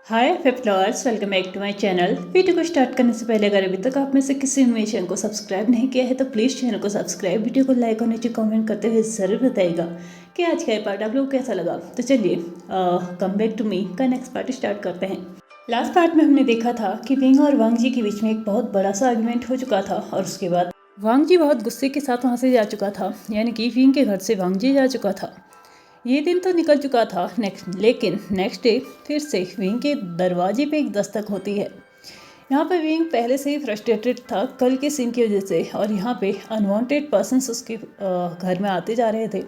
Hi flowers, welcome back to my channel. Video को start करने से पहले अगर अभी तक आप में से किसी ने मेरे चैनल को सब्सक्राइब नहीं किया है तो प्लीज़ चैनल को सब्सक्राइब, वीडियो को लाइक और नीचे कमेंट करते हुए ज़रूर बताइएगा कि आज का ये पार्ट आप लोगों को कैसा लगा। तो चलिए कम बैक टू मी का नेक्स्ट पार्ट स्टार्ट करते हैं। लास्ट पार्ट में हमने देखा था कि विंग और वांग जी के बीच में एक बहुत बड़ा सा आर्गुमेंट हो चुका था और उसके बाद वांग जी बहुत गुस्से के साथ वहाँ से जा चुका था, यानी कि विंग के घर से वांग जी जा चुका था। ये दिन तो निकल चुका था लेकिन नेक्स्ट डे फिर से विंग के दरवाजे पे एक दस्तक होती है। यहाँ पे विंग पहले से ही फ्रस्ट्रेटेड था कल के सीन की वजह से, और यहाँ पे अनवांटेड पर्सन्स उसके घर में आते जा रहे थे।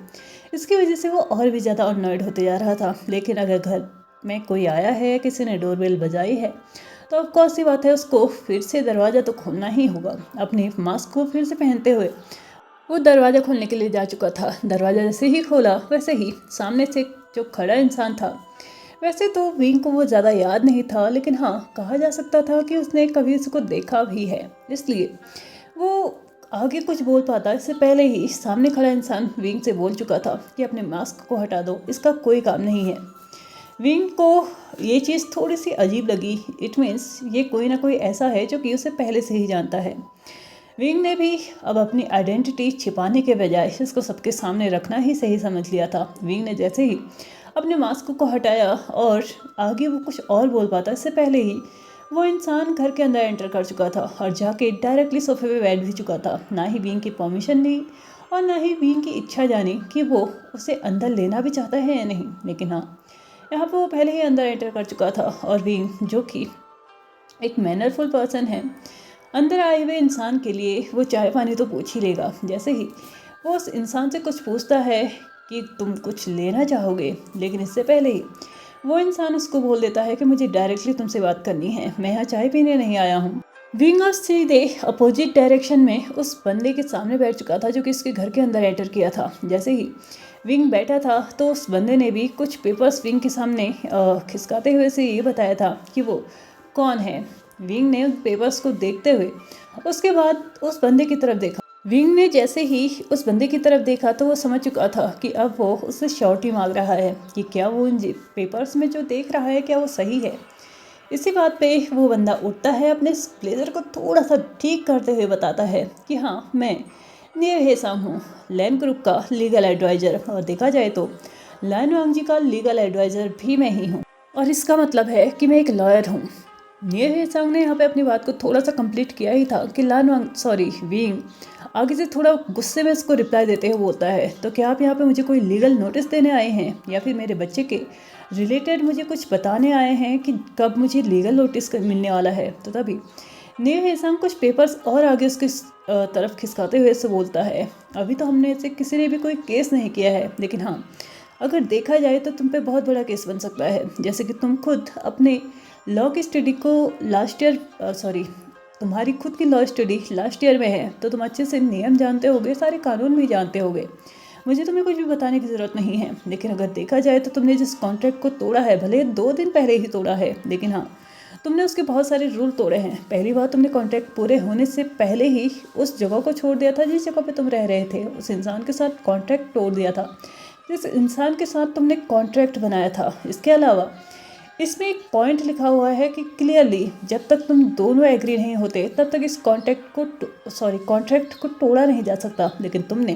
इसकी वजह से वो और भी ज़्यादा अननॉयड होते जा रहा था। लेकिन अगर घर में कोई आया है, किसी ने डोरबेल बजाई है, तो ऑफकोर्स सी बात है उसको फिर से दरवाज़ा तो खोलना ही होगा। अपनी मास्क को फिर से पहनते हुए वो दरवाज़ा खोलने के लिए जा चुका था। दरवाज़ा जैसे ही खोला वैसे ही सामने से जो खड़ा इंसान था, वैसे तो विंग को वो ज़्यादा याद नहीं था, लेकिन हाँ कहा जा सकता था कि उसने कभी उसको देखा भी है, इसलिए वो आगे कुछ बोल पाता इससे पहले ही सामने खड़ा इंसान विंग से बोल चुका था कि अपने मास्क को हटा दो, इसका कोई काम नहीं है। विंग को ये चीज़ थोड़ी सी अजीब लगी। इट मीन्स ये कोई ना कोई ऐसा है जो कि उसे पहले से ही जानता है। विंग ने भी अब अपनी आइडेंटिटी छिपाने के बजाय इसको सबके सामने रखना ही सही समझ लिया था। विंग ने जैसे ही अपने मास्क को हटाया और आगे वो कुछ और बोल पाता इससे पहले ही वो इंसान घर के अंदर एंटर कर चुका था और जाके डायरेक्टली सोफे पे बैठ भी चुका था। ना ही विंग की परमिशन ली और ना ही विंग की इच्छा जानी कि वो उसे अंदर लेना भी चाहता है या नहीं। लेकिन हाँ, यहाँ पर वो पहले ही अंदर एंटर कर चुका था और विंग जो कि एक मैनरफुल पर्सन है, अंदर आए हुए इंसान के लिए वो चाय पानी तो पूछ ही लेगा। जैसे ही वो उस इंसान से कुछ पूछता है कि तुम कुछ लेना चाहोगे, लेकिन इससे पहले ही वो इंसान उसको बोल देता है कि मुझे डायरेक्टली तुमसे बात करनी है, मैं यहाँ चाय पीने नहीं आया हूँ। विंग सीधे अपोजिट डायरेक्शन में उस बंदे के सामने बैठ चुका था जो कि इसके घर के अंदर एंटर किया था। जैसे ही विंग बैठा था तो उस बंदे ने भी कुछ पेपर्स विंग के सामने खिसकाते हुए से ये बताया था कि वो कौन है। विंग ने पेपर्स को देखते हुए उसके बाद उस बंदे की तरफ देखा। विंग ने जैसे ही उस बंदे की तरफ देखा तो वो समझ चुका था कि अब वो उससे श्योरिटी मांग रहा है कि क्या वो इन पेपर्स में जो देख रहा है क्या वो सही है। इसी बात पे वो बंदा उठता है, अपने ब्लेजर को थोड़ा सा ठीक करते हुए बताता है कि हाँ, मैं नियर हेसांग हूँ, लैन ग्रुप का लीगल एडवाइज़र, और देखा जाए तो लैन वांग जी का लीगल एडवाइज़र भी मैं ही हूँ, और इसका मतलब है कि मैं एक लॉयर हूँ। नियर हेसांग ने यहाँ पे अपनी बात को थोड़ा सा कंप्लीट किया ही था कि विंग आगे से थोड़ा गुस्से में इसको रिप्लाई देते हुए बोलता है, तो क्या आप यहाँ पे मुझे कोई लीगल नोटिस देने आए हैं या फिर मेरे बच्चे के रिलेटेड मुझे कुछ बताने आए हैं कि कब मुझे लीगल नोटिस मिलने वाला है। तो तभी नियर हेसांग कुछ पेपर्स और आगे उसके तरफ खिसकाते हुए से बोलता है, अभी तो हमने ऐसे किसी ने भी कोई केस नहीं किया है, लेकिन हाँ अगर देखा जाए तो तुम पे बहुत बड़ा केस बन सकता है। जैसे कि तुम खुद अपने लॉ की स्टडी को तुम्हारी खुद की लॉ स्टडी लास्ट ईयर में है, तो तुम अच्छे से नियम जानते होगे, सारे कानून भी जानते होगे। मुझे तुम्हें कुछ भी बताने की ज़रूरत नहीं है। लेकिन अगर देखा जाए तो तुमने जिस कॉन्ट्रैक्ट को तोड़ा है, भले 2 दिन पहले ही तोड़ा है, लेकिन हाँ तुमने उसके बहुत सारे रूल तोड़े हैं। पहली बार तुमने कॉन्ट्रैक्ट पूरे होने से पहले ही उस जगह को छोड़ दिया था जिस जगह पे तुम रह रहे थे, उस इंसान के साथ कॉन्ट्रैक्ट तोड़ दिया था जिस इंसान के साथ तुमने कॉन्ट्रैक्ट बनाया था। इसके अलावा इसमें एक पॉइंट लिखा हुआ है कि क्लियरली जब तक तुम दोनों एग्री नहीं होते तब तक इस कॉन्ट्रैक्ट को तोड़ा नहीं जा सकता। लेकिन तुमने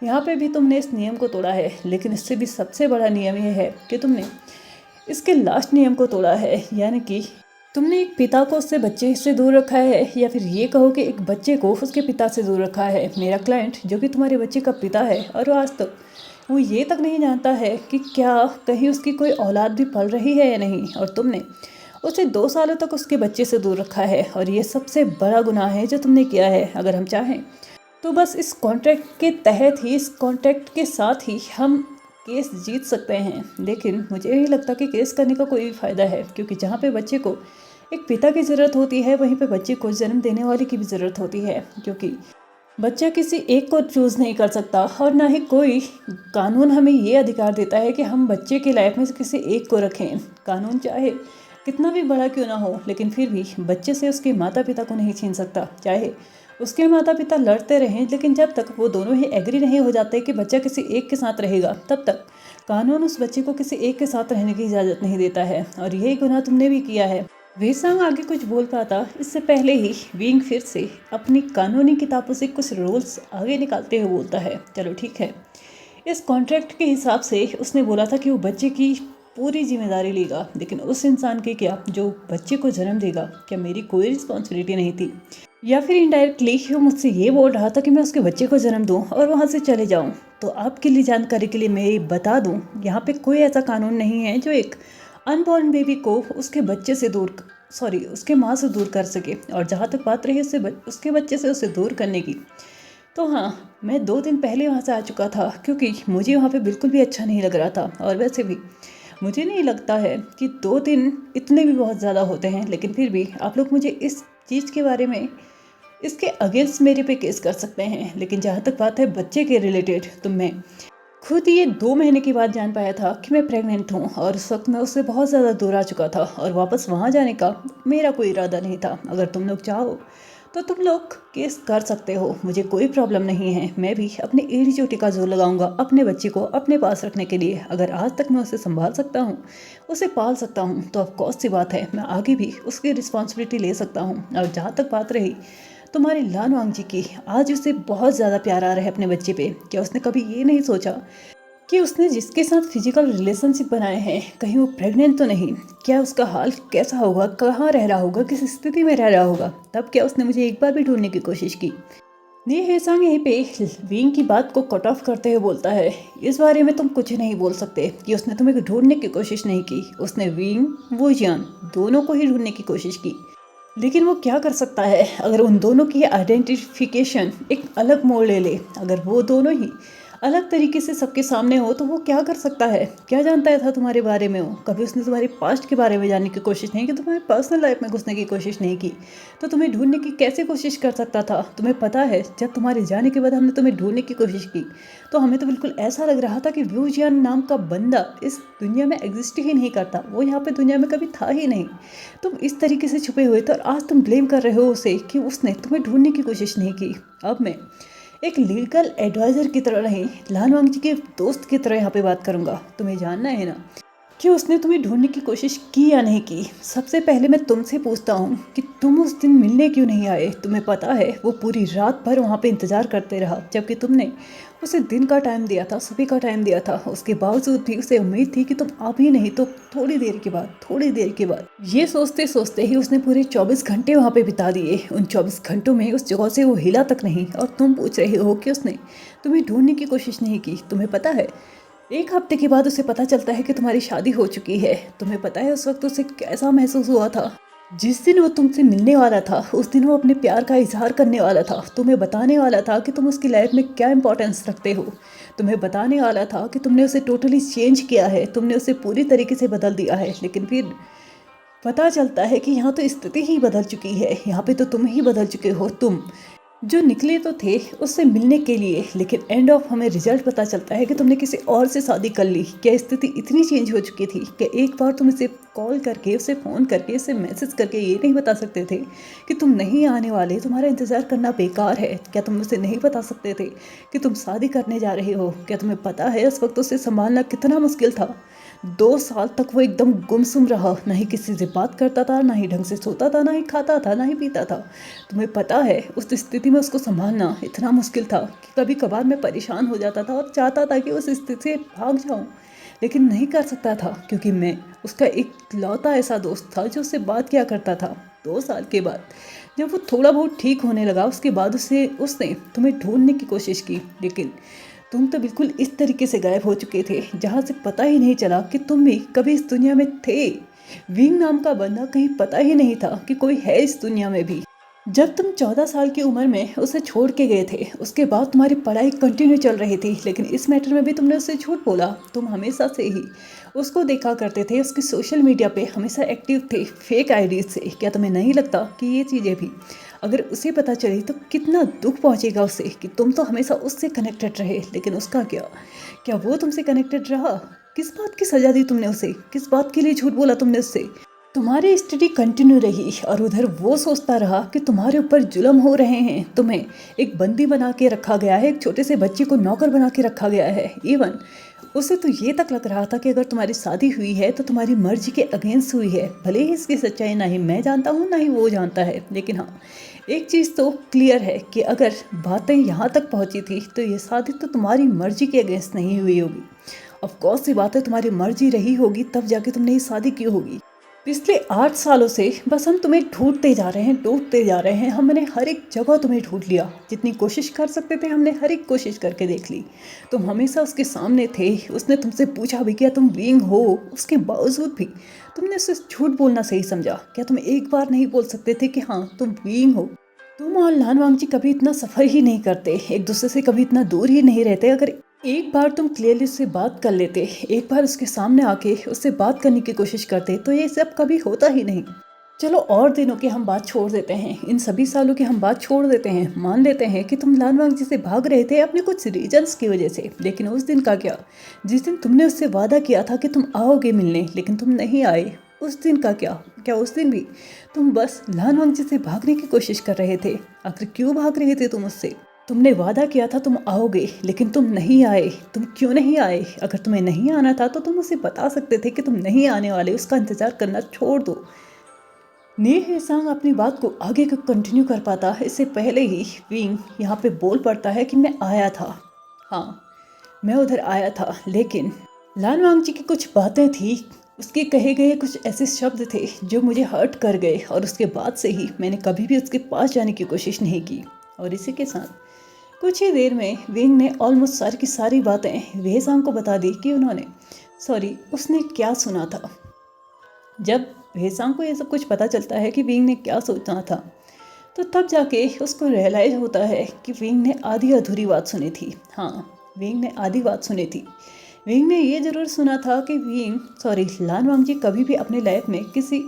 यहाँ पे भी तुमने इस नियम को तोड़ा है। लेकिन इससे भी सबसे बड़ा नियम यह है कि तुमने इसके लास्ट नियम को तोड़ा है, यानी कि तुमने एक पिता को उससे बच्चे से दूर रखा है, या फिर ये कहो कि एक बच्चे को उसके पिता से दूर रखा है। मेरा क्लाइंट जो कि तुम्हारे बच्चे का पिता है, और वो आज तक वो ये तक नहीं जानता है कि क्या कहीं उसकी कोई औलाद भी पल रही है या नहीं, और तुमने उसे 2 सालों तक उसके बच्चे से दूर रखा है। और ये सबसे बड़ा गुनाह है जो तुमने किया है। अगर हम चाहें तो बस इस कॉन्ट्रैक्ट के तहत ही, इस कॉन्ट्रैक्ट के साथ ही हम केस जीत सकते हैं। लेकिन मुझे नहीं लगता कि केस करने का कोई भी फ़ायदा है, क्योंकि जहाँ पे बच्चे को एक पिता की ज़रूरत होती है वहीं पे बच्चे को जन्म देने वाले की भी ज़रूरत होती है, क्योंकि बच्चा किसी एक को चूज़ नहीं कर सकता, और ना ही कोई कानून हमें ये अधिकार देता है कि हम बच्चे की लाइफ में से किसी एक को रखें। कानून चाहे कितना भी बड़ा क्यों ना हो, लेकिन फिर भी बच्चे से उसके माता पिता को नहीं छीन सकता। चाहे उसके माता पिता लड़ते रहें, लेकिन जब तक वो दोनों ही एग्री नहीं हो जाते कि बच्चा किसी एक के साथ रहेगा, तब तक कानून उस बच्चे को किसी एक के साथ रहने की इजाज़त नहीं देता है और यही गुनाह तुमने भी किया है। वेसांग आगे कुछ बोल पाता इससे पहले ही विंग फिर से अपनी कानूनी किताबों से कुछ रूल्स आगे निकालते हुए बोलता है, चलो ठीक है। इस कॉन्ट्रैक्ट के हिसाब से उसने बोला था कि वो बच्चे की पूरी जिम्मेदारी लेगा, लेकिन उस इंसान की क्या जो बच्चे को जन्म देगा, क्या मेरी कोई रिस्पॉन्सिबिलिटी नहीं थी? या फिर इनडायरेक्टली वो मुझसे ये बोल रहा था कि मैं उसके बच्चे को जन्म दूं और वहाँ से चले जाऊं। तो आपके लिए जानकारी के लिए मैं ये बता दूं, यहाँ पे कोई ऐसा कानून नहीं है जो एक अनबॉर्न बेबी को उसके बच्चे से उसके माँ से दूर कर सके। और जहाँ तक बात रही उसके बच्चे से उसे दूर करने की, तो हाँ, मैं 2 दिन पहले वहाँ से आ चुका था क्योंकि मुझे वहाँ पे बिल्कुल भी अच्छा नहीं लग रहा था। और वैसे भी मुझे नहीं लगता है कि 2 दिन इतने भी बहुत ज़्यादा होते हैं, लेकिन फिर भी आप लोग मुझे इस चीज़ के बारे में इसके अगेंस्ट मेरे पे केस कर सकते हैं। लेकिन जहाँ तक बात है बच्चे के रिलेटेड, तो मैं खुद ये 2 महीने के बाद जान पाया था कि मैं प्रेग्नेंट हूँ और उस वक्त मैं उससे बहुत ज़्यादा दूर आ चुका था और वापस वहाँ जाने का मेरा कोई इरादा नहीं था। अगर तुम लोग चाहो तो तुम लोग केस कर सकते हो, मुझे कोई प्रॉब्लम नहीं है। मैं भी अपनी एड़ी चोटी का जोर लगाऊंगा अपने बच्चे को अपने पास रखने के लिए। अगर आज तक मैं उसे संभाल सकता हूँ, उसे पाल सकता हूँ, तो ऑफकोर्स सी बात है मैं आगे भी उसकी रिस्पॉन्सिबिलिटी ले सकता हूँ। और जहाँ तक बात रही तुम्हारी लान वांग जी की, आज उसे बहुत ज़्यादा प्यार आ रहा है अपने बच्चे पे। क्या उसने कभी ये नहीं सोचा कि उसने जिसके साथ फिजिकल रिलेशनशिप बनाए हैं कहीं वो प्रेग्नेंट तो नहीं? क्या उसका हाल कैसा होगा, कहाँ रह रहा होगा, किस स्थिति में रह रहा होगा? तब क्या उसने मुझे एक बार भी ढूंढने की कोशिश की? ये हेसांग यहीं पे विंग की बात को कट ऑफ करते हुए बोलता है, इस बारे में तुम कुछ नहीं बोल सकते कि उसने तुम्हें ढूंढने की कोशिश नहीं की। उसने विंग वो जियान दोनों को ही ढूंढने की कोशिश की। लेकिन वो क्या कर सकता है अगर उन दोनों की आइडेंटिफिकेशन एक अलग मोड़ ले ले? अगर वो दोनों ही अलग तरीके से सबके सामने हो तो वो क्या कर सकता है? क्या जानता है था तुम्हारे बारे में? हो कभी उसने तुम्हारे पास्ट के बारे में जानने की कोशिश नहीं की, तुम्हारे पर्सनल लाइफ में घुसने की कोशिश नहीं की, तो तुम्हें ढूंढने की कैसे कोशिश कर सकता था? तुम्हें पता है जब तुम्हारे जाने के बाद हमने तुम्हें ढूंढने की कोशिश की तो हमें तो बिल्कुल ऐसा लग रहा था कि व्यू जियान नाम का बंदा इस दुनिया में एग्जिस्ट ही नहीं करता, वो यहाँ पे दुनिया में कभी था ही नहीं। तुम इस तरीके से छुपे हुए थे और आज तुम ब्लेम कर रहे हो उसे कि उसने तुम्हें ढूंढने की कोशिश नहीं की। अब मैं एक लीगल एडवाइज़र की तरह नहीं, लान वांग जी के दोस्त की तरह यहाँ पे बात करूँगा। तुम्हें जानना है ना कि उसने तुम्हें ढूंढने की कोशिश की या नहीं की? सबसे पहले मैं तुमसे पूछता हूँ कि तुम उस दिन मिलने क्यों नहीं आए? तुम्हें पता है वो पूरी रात भर वहाँ पे इंतज़ार करते रहा, जबकि तुमने उसे दिन का टाइम दिया था, सुबह का टाइम दिया था। उसके बावजूद भी उसे उम्मीद थी कि तुम आ भी नहीं तो थोड़ी देर के बाद ये सोचते सोचते ही उसने पूरे 24 घंटे वहाँ पे बिता दिए। उन 24 घंटों में उस जगह से वो हिला तक नहीं, और तुम पूछ रहे हो कि उसने तुम्हें ढूंढने की कोशिश नहीं की। तुम्हें पता है 1 हफ्ते के बाद उसे पता चलता है कि तुम्हारी शादी हो चुकी है। तुम्हें पता है उस वक्त उसे कैसा महसूस हुआ था? जिस दिन वो तुमसे मिलने वाला था उस दिन वो अपने प्यार का इजहार करने वाला था, तुम्हें बताने वाला था कि तुम उसकी लाइफ में क्या इंपॉर्टेंस रखते हो, तुम्हें बताने वाला था कि तुमने उसे टोटली चेंज किया है, तुमने उसे पूरी तरीके से बदल दिया है। लेकिन फिर पता चलता है कि यहाँ तो स्थिति ही बदल चुकी है, यहाँ पे तो तुम ही बदल चुके हो। तुम जो निकले तो थे उससे मिलने के लिए, लेकिन एंड ऑफ हमें रिजल्ट पता चलता है कि तुमने किसी और से शादी कर ली। क्या स्थिति इतनी चेंज हो चुकी थी कि एक बार तुम इसे कॉल करके, उसे फ़ोन करके, उसे मैसेज करके ये नहीं बता सकते थे कि तुम नहीं आने वाले, तुम्हारा इंतज़ार करना बेकार है? क्या तुम उसे नहीं बता सकते थे कि तुम शादी करने जा रहे हो? क्या तुम्हें पता है उस वक्त उसे संभालना कितना मुश्किल था? 2 साल तक वो एकदम गुमसुम रहा, ना ही किसी से बात करता था, ना ही ढंग से सोता था, ना ही खाता था, ना ही पीता था। तुम्हें पता है उस स्थिति में उसको संभालना इतना मुश्किल था कि कभी कभार मैं परेशान हो जाता था और चाहता था कि उस स्थिति से भाग जाऊं, लेकिन नहीं कर सकता था क्योंकि मैं उसका एक लौता ऐसा दोस्त था जो उससे बात किया करता था। 2 साल के बाद जब वो थोड़ा बहुत ठीक होने लगा उसके बाद उसने तुम्हें ढूंढने की कोशिश की, लेकिन तुम तो बिल्कुल इस तरीके से गायब हो चुके थे जहाँ से पता ही नहीं चला कि तुम भी कभी इस दुनिया में थे। विंग नाम का बंदा कहीं पता ही नहीं था कि कोई है इस दुनिया में भी। जब तुम 14 साल की उम्र में उसे छोड़ के गए थे उसके बाद तुम्हारी पढ़ाई कंटिन्यू चल रही थी, लेकिन इस मैटर में भी तुमने उससे झूठ बोला। तुम हमेशा से ही उसको देखा करते थे, उसकी सोशल मीडिया पे हमेशा एक्टिव थे फेक आईडीज से। क्या तुम्हें नहीं लगता कि ये चीज़ें भी अगर उसे पता चली तो कितना दुख पहुंचेगा उसे कि तुम तो हमेशा उससे कनेक्टेड रहे, लेकिन उसका क्या वो तुमसे कनेक्टेड रहा? किस बात की सजा दी तुमने उसे? किस बात के लिए झूठ बोला तुमने उससे? तुम्हारी स्टडी कंटिन्यू रही और उधर वो सोचता रहा कि तुम्हारे ऊपर जुल्म हो रहे हैं, तुम्हें एक बंदी बना के रखा गया है, एक छोटे से बच्चे को नौकर बना के रखा गया है। इवन उसे तो ये तक लग रहा था कि अगर तुम्हारी शादी हुई है तो तुम्हारी मर्जी के अगेंस्ट हुई है। भले ही इसकी सच्चाई ना ही मैं जानता हूँ ना ही वो जानता है, लेकिन हाँ, एक चीज़ तो क्लियर है कि अगर बातें यहाँ तक पहुँची थी तो ये शादी तो तुम्हारी मर्जी के अगेंस्ट नहीं हुई होगी। ऑफ कोर्स ये बातें तुम्हारी मर्जी रही होगी, तब जाके तुमने ये शादी की होगी। पिछले 8 सालों से बस हम तुम्हें ढूंढते जा रहे हैं, ढूंढते जा रहे हैं। हमने हर एक जगह तुम्हें ढूंढ लिया, जितनी कोशिश कर सकते थे हमने हर एक कोशिश करके देख ली। तुम हमेशा उसके सामने थे, उसने तुमसे पूछा भी क्या तुम बीइंग हो, उसके बावजूद भी तुमने उसे झूठ बोलना सही समझा। क्या तुम एक बार नहीं बोल सकते थे कि हाँ तुम बीइंग हो? तुम और लानवांग जी कभी इतना सफ़र ही नहीं करते, एक दूसरे से कभी इतना दूर ही नहीं रहते। अगर एक बार तुम क्लियरली उससे बात कर लेते, एक बार उसके सामने आके उससे बात करने की कोशिश करते, तो ये सब कभी होता ही नहीं। चलो और दिनों की हम बात छोड़ देते हैं, इन सभी सालों की हम बात छोड़ देते हैं। मान लेते हैं कि तुम लानवांग जी से भाग रहे थे अपने कुछ रीजंस की वजह से, लेकिन उस दिन का क्या? जिस दिन तुमने उससे वादा किया था कि तुम आओगे मिलने, लेकिन तुम नहीं आए, उस दिन का क्या? क्या उस दिन भी तुम बस लानवांग जी से भागने की कोशिश कर रहे थे? आखिर क्यों भाग रहे थे तुम उससे? तुमने वादा किया था तुम आओगे, लेकिन तुम नहीं आए। तुम क्यों नहीं आए? अगर तुम्हें नहीं आना था तो तुम उसे बता सकते थे कि तुम नहीं आने वाले, उसका इंतजार करना छोड़ दो। ने हेसांग अपनी बात को आगे को कंटिन्यू कर पाता है इससे पहले ही विंग यहाँ पे बोल पड़ता है कि मैं आया था। हाँ, मैं उधर आया था, लेकिन लानवांग जी की कुछ बातें थी, उसके कहे गए कुछ ऐसे शब्द थे जो मुझे हर्ट कर गए, और उसके बाद से ही मैंने कभी भी उसके पास जाने की कोशिश नहीं की। और इसी के साथ कुछ ही देर में विंग ने ऑलमोस्ट सारी की सारी बातें वेसांग को बता दी कि उसने क्या सुना था। जब वेसांग को ये सब कुछ पता चलता है कि विंग ने क्या सोचा था, तो तब जाके उसको रियलाइज होता है कि विंग ने आधी अधूरी बात सुनी थी। हाँ, विंग ने आधी बात सुनी थी। विंग ने ये जरूर सुना था कि लानवांग जी कभी भी अपनी लाइफ में किसी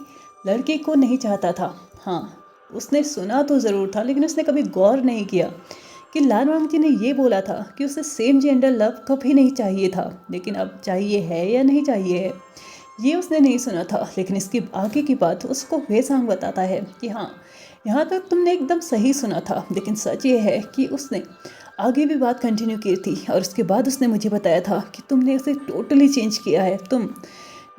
लड़के को नहीं चाहता था। हाँ, उसने सुना तो ज़रूर था, लेकिन उसने कभी गौर नहीं किया कि लानवांग जी ने ये बोला था कि उसे सेम जेंडर लव कभी नहीं चाहिए था, लेकिन अब चाहिए है या नहीं चाहिए है, ये उसने नहीं सुना था। लेकिन इसकी आगे की बात उसको वेसांग बताता है कि हाँ, यहाँ तक तुमने एकदम सही सुना था, लेकिन सच ये है कि उसने आगे भी बात कंटिन्यू की थी, और उसके बाद उसने मुझे बताया था कि तुमने उसे टोटली चेंज किया है। तुम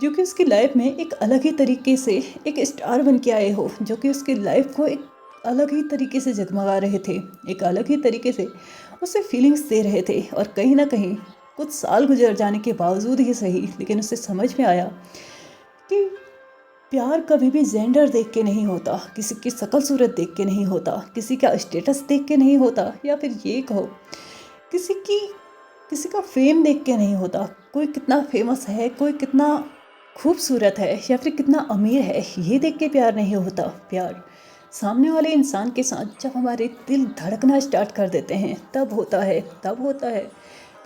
जो कि उसकी लाइफ में एक अलग ही तरीके से एक स्टार बन के आए हो, जो कि उसकी लाइफ को एक अलग ही तरीके से जगमगा रहे थे, एक अलग ही तरीके से उसे फीलिंग्स दे रहे थे। और कहीं ना कहीं कुछ साल गुजर जाने के बावजूद ही सही, लेकिन उसे समझ में आया कि प्यार कभी भी जेंडर देख के नहीं होता, किसी की शक्ल सूरत देख के नहीं होता, किसी का स्टेटस देख के नहीं होता, या फिर ये कहो किसी का फेम देख के नहीं होता। कोई कितना फेमस है, कोई कितना खूबसूरत है, या फिर कितना अमीर है, ये देख के प्यार नहीं होता। प्यार सामने वाले इंसान के साथ जब हमारे दिल धड़कना स्टार्ट कर देते हैं तब होता है।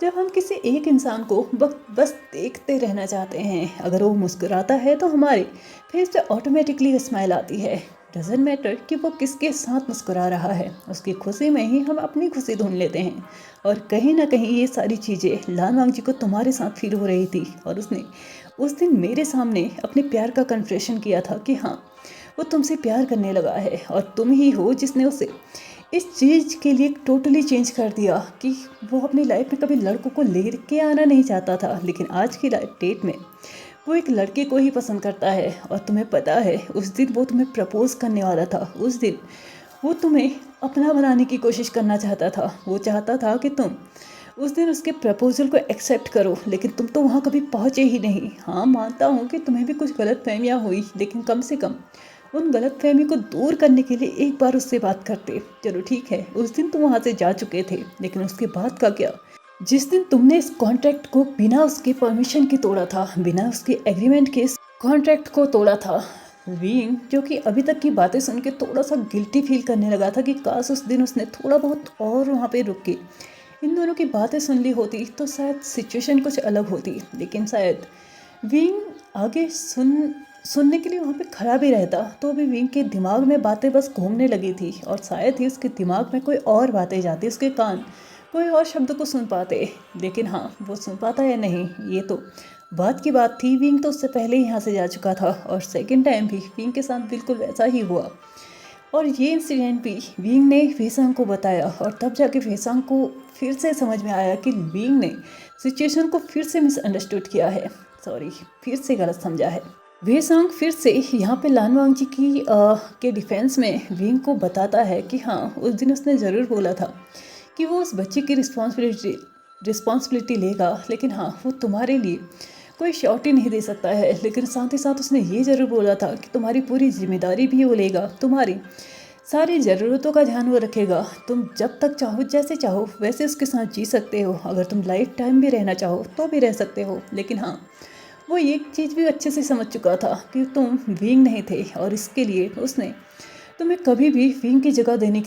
जब हम किसी एक इंसान को बस देखते रहना चाहते हैं, अगर वो मुस्कुराता है तो हमारे फेस पे ऑटोमेटिकली स्माइल आती है। डजेंट मैटर कि वो किसके साथ मुस्कुरा रहा है, उसकी खुशी में ही हम अपनी खुशी ढूंढ लेते हैं। और कहीं ना कहीं ये सारी चीज़ें लानवांग जी को तुम्हारे साथ फील हो रही थी, और उसने उस दिन मेरे सामने अपने प्यार का कन्फेशन किया था कि हाँ, वो तुमसे प्यार करने लगा है, और तुम ही हो जिसने उसे इस चीज़ के लिए टोटली चेंज कर दिया कि वो अपनी लाइफ में कभी लड़कों को ले के आना नहीं चाहता था, लेकिन आज की डेट में वो एक लड़के को ही पसंद करता है। और तुम्हें पता है, उस दिन वो तुम्हें प्रपोज करने वाला था, उस दिन वो तुम्हें अपना बनाने की कोशिश करना चाहता था। वो चाहता था कि तुम उस दिन उसके प्रपोजल को एक्सेप्ट करो, लेकिन तुम तो वहाँ कभी पहुँचे ही नहीं। हाँ, मानता हूँ कि तुम्हें भी कुछ गलतफहमियाँ हुई, लेकिन कम से कम उन गलतफहमी को दूर करने के लिए एक बार उससे बात करते। चलो ठीक है, उस दिन तुम वहाँ से जा चुके थे, लेकिन उसके बाद का क्या? जिस दिन तुमने इस कॉन्ट्रैक्ट को बिना उसके परमिशन के तोड़ा था, बिना उसके एग्रीमेंट के इस कॉन्ट्रैक्ट को तोड़ा था, विंग जो कि अभी तक की बातें सुन के थोड़ा सा गिल्टी फील करने लगा था कि काश उस दिन उसने थोड़ा बहुत और वहाँ पे रुक के इन दोनों की बातें सुन ली होती तो शायद सिचुएशन कुछ अलग होती। लेकिन शायद विंग आगे सुनने के लिए वहाँ पे खड़ा भी रहता, तो भी विंग के दिमाग में बातें बस घूमने लगी थी, और शायद ही उसके दिमाग में कोई और बातें जाती, उसके कान कोई और शब्द को सुन पाते। लेकिन हाँ, वो सुन पाता या नहीं ये तो बात की बात थी। विंग तो उससे पहले ही यहाँ से जा चुका था, और सेकंड टाइम भी विंग के साथ बिल्कुल वैसा ही हुआ। और ये इंसिडेंट भी विंग ने वेसांग को बताया और तब जाके वेसांग को फिर से समझ में आया कि विंग ने सिचुएशन को फिर से मिसअंडरस्टूड किया है, फिर से गलत समझा है। वेसांग फिर से यहाँ पे लानवांग जी के डिफेंस में विंग को बताता है कि हाँ, उस दिन उसने ज़रूर बोला था कि वो उस बच्चे की रिस्पॉन्सिबिलिटी लेगा, लेकिन हाँ, वो तुम्हारे लिए कोई श्योरिटी नहीं दे सकता है। लेकिन साथ ही साथ उसने ये ज़रूर बोला था कि तुम्हारी पूरी जिम्मेदारी भी वो लेगा, तुम्हारी सारी ज़रूरतों का ध्यान वो रखेगा। तुम जब तक चाहो, जैसे चाहो वैसे उसके साथ जी सकते हो। अगर तुम लाइफ टाइम भी रहना चाहो तो भी रह सकते हो। लेकिन हाँ, वो एक चीज़ भी अच्छे से समझ चुका था कि तुम विंग नहीं थे, और इसके लिए उसने तुम्हें कभी भी विंग की जगह देने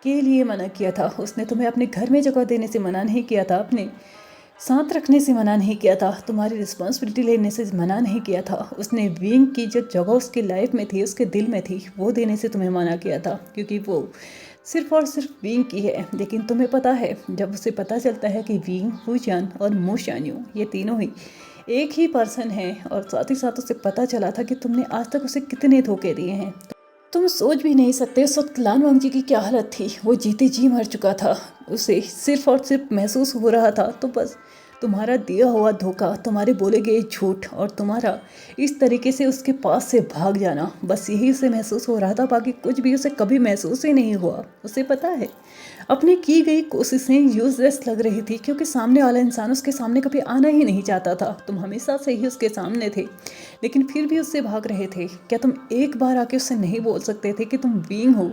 के लिए मना किया था। उसने तुम्हें अपने घर में जगह देने से मना नहीं किया था, अपने साथ रखने से मना नहीं किया था, तुम्हारी रिस्पॉन्सिबिलिटी लेने से मना नहीं किया था। उसने विंग की जो जगह उसकी लाइफ में थी, उसके दिल में थी, वो देने से तुम्हें मना किया था, क्योंकि वो सिर्फ और सिर्फ विंग की है। लेकिन तुम्हें पता है, जब उसे पता चलता है कि विंग, वूचान और मो शान्यू ये तीनों ही एक ही पर्सन है, और साथ ही साथ उसे पता चला था कि तुमने आज तक उसे कितने धोखे दिए हैं, तुम सोच भी नहीं सकते उस वक्त लानवांग जी की क्या हालत थी। वो जीते जी मर चुका था। उसे सिर्फ और सिर्फ महसूस हो रहा था तो बस तुम्हारा दिया हुआ धोखा, तुम्हारे बोले गए झूठ और तुम्हारा इस तरीके से उसके पास से भाग जाना, बस यही उसे महसूस हो रहा था। बाकी कुछ भी उसे कभी महसूस ही नहीं हुआ। उसे पता है अपनी की गई कोशिशें यूजलेस लग रही थी, क्योंकि सामने वाला इंसान उसके सामने कभी आना ही नहीं चाहता था। तुम हमेशा से ही उसके सामने थे, लेकिन फिर भी उससे भाग रहे थे। क्या तुम एक बार आके उससे नहीं बोल सकते थे कि तुम विंग हो?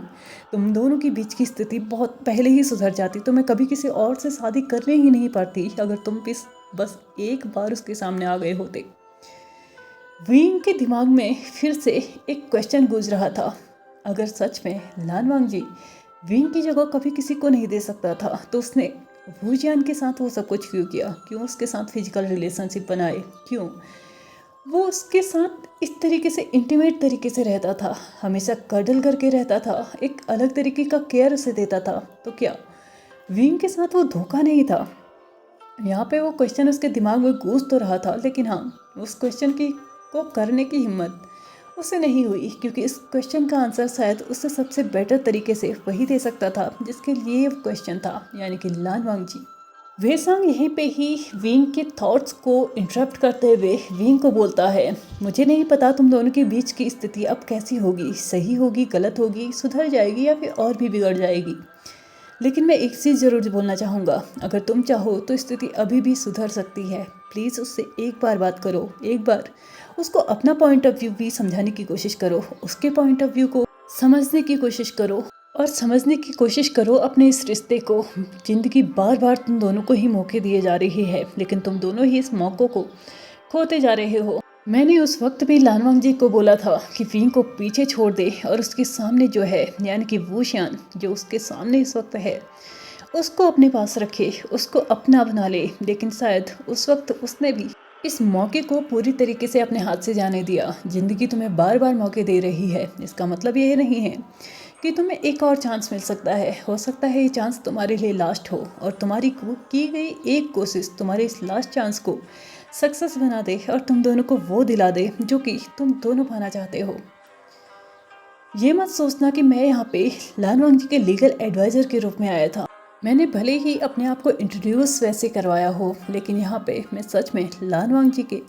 तुम दोनों के बीच की स्थिति बहुत पहले ही सुधर जाती, तुम्हें कभी किसी और से शादी करनी ही नहीं पड़ती, अगर तुम बस एक बार उसके सामने आ गए होते। विंग के दिमाग में फिर से एक क्वेश्चन गूंज रहा था, अगर सच में लानवांग जी विंग की जगह कभी किसी को नहीं दे सकता था, तो उसने वूजियान के साथ वो सब कुछ क्यों किया? क्यों उसके साथ फिजिकल रिलेशनशिप बनाए? क्यों वो उसके साथ इस तरीके से इंटीमेट तरीके से रहता था, हमेशा कडल करके रहता था, एक अलग तरीके का केयर उसे देता था? तो क्या विंग के साथ वो धोखा नहीं था? यहाँ पे वो क्वेश्चन उसके दिमाग में गूंज तो रहा था, लेकिन हाँ, उस क्वेश्चन को करने की हिम्मत उसे नहीं हुई, क्योंकि इस क्वेश्चन का आंसर शायद उससे सबसे बेटर तरीके से वही दे सकता था जिसके लिए वो क्वेश्चन था, यानी कि लानवांग जी। वेसांग यहीं पे ही विंग के थॉट्स को इंटरप्ट करते हुए विंग को बोलता है, मुझे नहीं पता तुम दोनों के बीच की स्थिति अब कैसी होगी, सही होगी, गलत होगी, सुधर जाएगी या फिर और भी बिगड़ जाएगी। लेकिन मैं एक चीज़ ज़रूर बोलना चाहूँगा, अगर तुम चाहो तो स्थिति अभी भी सुधर सकती है। प्लीज़ उससे एक बार बात करो, एक बार उसको अपना पॉइंट ऑफ व्यू भी समझाने की कोशिश करो, उसके पॉइंट ऑफ व्यू को समझने की कोशिश करो, और समझने की कोशिश करो अपने इस रिश्ते को। ज़िंदगी बार बार तुम दोनों को ही मौके दिए जा रही है, लेकिन तुम दोनों ही इस मौक़ों को खोते जा रहे हो। मैंने उस वक्त भी लानवांग जी को बोला था कि विंग को पीछे छोड़ दे और उसके सामने जो है, यानी कि वूशियान जो उसके सामने इस वक्त है, उसको अपने पास रखे, उसको अपना बना ले। लेकिन शायद उस वक्त उसने भी इस मौके को पूरी तरीके से अपने हाथ से जाने दिया। ज़िंदगी तुम्हें बार बार मौके दे रही है, इसका मतलब ये नहीं है कि तुम्हें एक और चांस मिल सकता है। हो सकता है ये चांस तुम्हारे लिए लास्ट हो, और तुम्हारी की गई एक कोशिश तुम्हारे इस लास्ट चांस को सक्सेस बना दे और तुम दोनों को वो दिला दे जो कि तुम दोनों पाना चाहते हो। ये मत सोचना कि मैं यहाँ पे लानवांग जी के लीगल एडवाइज़र के रूप में आया था। मैंने भले ही अपने आप को इंट्रोड्यूस वैसे करवाया हो, लेकिन यहाँ पे मैं सच में लानवांग जी के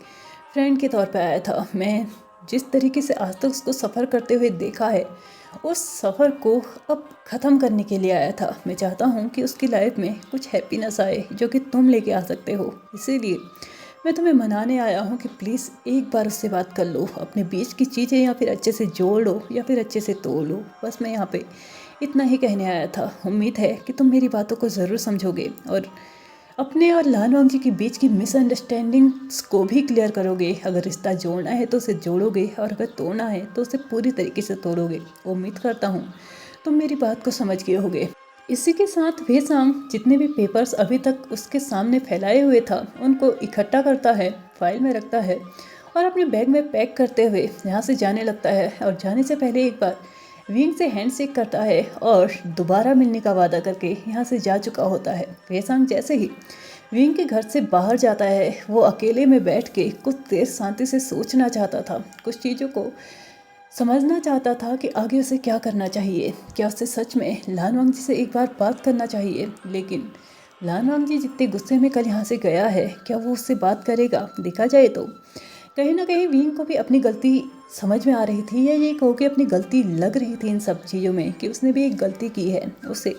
फ्रेंड के तौर पे आया था। मैं जिस तरीके से आज तक उसको सफ़र करते हुए देखा है, उस सफ़र को अब ख़त्म करने के लिए आया था। मैं चाहता हूँ कि उसकी लाइफ में कुछ हैप्पीनेस आए, जो कि तुम लेके आ सकते हो। इसीलिए मैं तुम्हें मनाने आया हूँ कि प्लीज़ एक बार उससे बात कर लो, अपने बीच की चीज़ें या फिर अच्छे से जोड़ लो या फिर अच्छे से तोड़ लो। बस मैं यहाँ पे इतना ही कहने आया था। उम्मीद है कि तुम मेरी बातों को ज़रूर समझोगे और अपने और लानवांग जी के बीच की मिसअंडरस्टैंडिंग्स को भी क्लियर करोगे। अगर रिश्ता जोड़ना है तो उसे जोड़ोगे, और अगर तोड़ना है तो उसे पूरी तरीके से तोड़ोगे। उम्मीद करता हूँ तुम मेरी बात को समझ गए होगे। इसी के साथ वेसांग जितने भी पेपर्स अभी तक उसके सामने फैलाए हुए था, उनको इकट्ठा करता है, फाइल में रखता है और अपने बैग में पैक करते हुए यहाँ से जाने लगता है। और जाने से पहले एक बार विंग से हैंडशेक करता है और दोबारा मिलने का वादा करके यहाँ से जा चुका होता है। वेसांग जैसे ही विंग के घर से बाहर जाता है, वो अकेले में बैठ के कुछ देर शांति से सोचना चाहता था, कुछ चीज़ों को समझना चाहता था कि आगे उसे क्या करना चाहिए। क्या उसे सच में लानवांग जी से एक बार बात करना चाहिए? लेकिन लानवांग जी जितने गुस्से में कल यहाँ से गया है, क्या वो उससे बात करेगा? देखा जाए तो कहीं ना कहीं विंग को भी अपनी गलती समझ में आ रही थी, या ये कहो कि अपनी गलती लग रही थी इन सब चीज़ों में, कि उसने भी एक गलती की है। उसे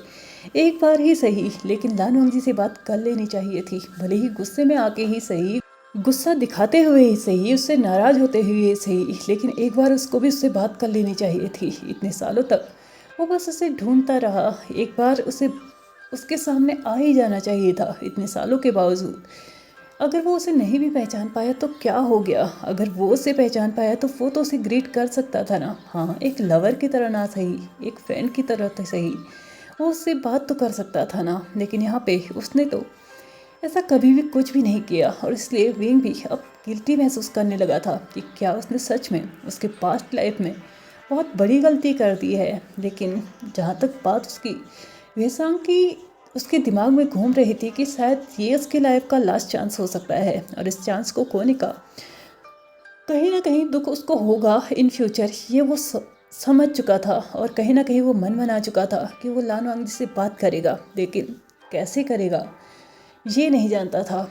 एक बार ही सही, लेकिन लानवांग जी से बात कर लेनी चाहिए थी, भले ही गुस्से में आके ही सही, गुस्सा दिखाते हुए ही सही, उससे नाराज होते हुए ही सही, लेकिन एक बार उसको भी उससे बात कर लेनी चाहिए थी। इतने सालों तक वो बस उसे ढूंढता रहा, एक बार उसे उसके सामने आ ही जाना चाहिए था। इतने सालों के बावजूद अगर वो उसे नहीं भी पहचान पाया तो क्या हो गया? अगर वो उसे पहचान पाया तो वो तो उसे ग्रीट कर सकता था ना। हाँ, एक लवर की तरह ना सही, एक फ्रेंड की तरह तो सही, वो उससे बात तो कर सकता था ना। लेकिन यहाँ पे उसने तो ऐसा कभी भी कुछ भी नहीं किया, और इसलिए विंग भी अब गिल्टी महसूस करने लगा था कि क्या उसने सच में उसके पास्ट लाइफ में बहुत बड़ी गलती कर दी है। लेकिन जहाँ तक बात उसकी वेसांग की उसके दिमाग में घूम रही थी कि शायद ये उसकी लाइफ का लास्ट चांस हो सकता है, और इस चांस को खोने का कहीं ना कहीं दुख उसको होगा इन फ्यूचर, ये वो समझ चुका था। और कहीं ना कहीं वो मन बना चुका था कि वो लानवांग जी से बात करेगा, लेकिन कैसे करेगा ये नहीं जानता था।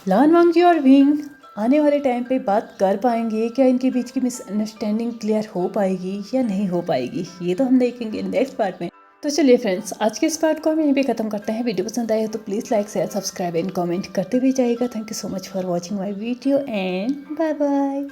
लानवांग जी और विंग आने वाले टाइम पे बात कर पाएंगे क्या? इनके बीच की मिसअंडरस्टैंडिंग क्लियर हो पाएगी या नहीं हो पाएगी, ये तो हम देखेंगे नेक्स्ट पार्ट में। तो चलिए फ्रेंड्स, आज के इस पार्ट को हम यहीं पे खत्म करते हैं। वीडियो पसंद आए हो तो please like share subscribe and comment करते भी जाइएगा। Thank you so much for watching my video and bye bye.